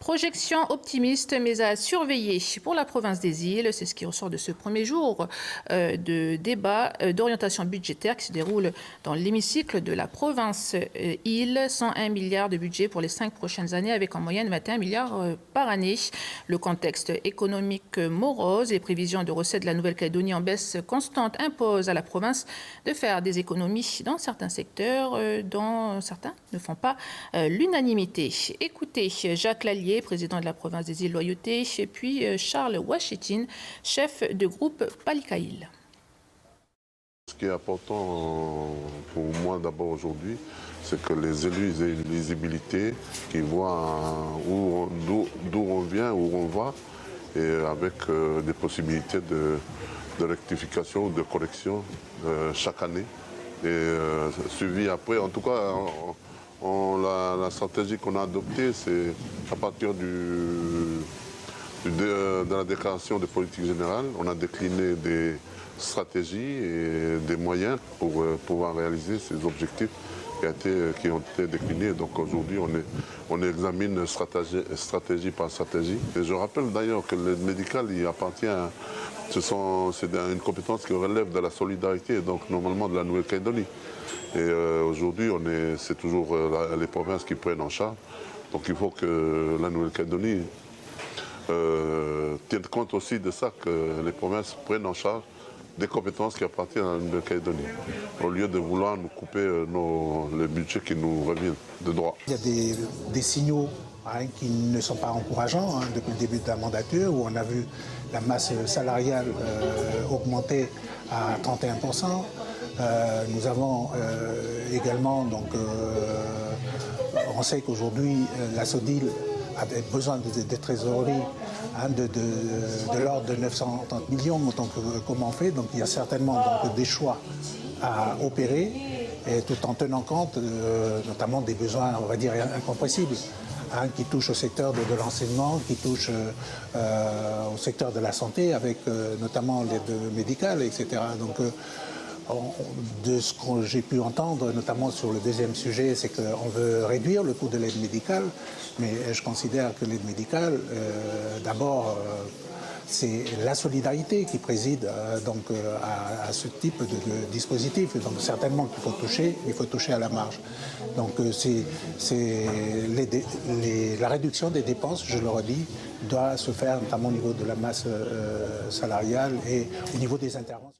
Projection optimiste mais à surveiller pour la province des îles. C'est ce qui ressort de ce premier jour de débat d'orientation budgétaire qui se déroule dans l'hémicycle de la province île. 101 milliards de budget pour les 5 prochaines années avec en moyenne 21 milliards par année. Le contexte économique morose, les prévisions de recettes de la Nouvelle-Calédonie en baisse constante imposent à la province de faire des économies dans certains secteurs dont certains ne font pas l'unanimité. Écoutez Jacques Lallier, président de la province des îles Loyauté, et puis Charles Ouachetine, chef de groupe Palikaïl. Ce qui est important pour moi d'abord aujourd'hui, c'est que les élus aient une lisibilité, qu'ils voient d'où on vient, où on va, et avec des possibilités de rectification ou de correction chaque année. Et suivi après, en tout cas, la stratégie qu'on a adoptée, c'est à partir de la déclaration de politique générale, on a décliné des stratégies et des moyens pour pouvoir réaliser ces objectifs qui ont été déclinés. Donc aujourd'hui, on examine stratégie par stratégie. Et je rappelle d'ailleurs que l'aide médicale, il appartient c'est une compétence qui relève de la solidarité, donc normalement de la Nouvelle-Calédonie. Et aujourd'hui, c'est toujours les provinces qui prennent en charge. Donc il faut que la Nouvelle-Calédonie tienne compte aussi de ça, que les provinces prennent en charge des compétences qui appartiennent à la Nouvelle-Calédonie, au lieu de vouloir nous couper les budgets qui nous reviennent de droit. Il y a des signaux qui ne sont pas encourageants depuis le début de la mandature, où on a vu la masse salariale augmenter à 31%. Nous avons également, on sait qu'aujourd'hui, la SODIL avait besoin de trésorerie de l'ordre de 930 millions, donc comment on fait. Donc il y a certainement des choix à opérer, et tout en tenant compte notamment des besoins, on va dire, incompressibles, qui touchent au secteur de l'enseignement, qui touchent au secteur de la santé, avec notamment l'aide médicale, etc. Donc, de ce que j'ai pu entendre, notamment sur le deuxième sujet, c'est qu'on veut réduire le coût de l'aide médicale, mais je considère que l'aide médicale, d'abord, c'est la solidarité qui préside à ce type de dispositif. Donc certainement qu'il faut toucher, il faut toucher à la marge. Donc la réduction des dépenses, je le redis, doit se faire notamment au niveau de la masse salariale et au niveau des interventions.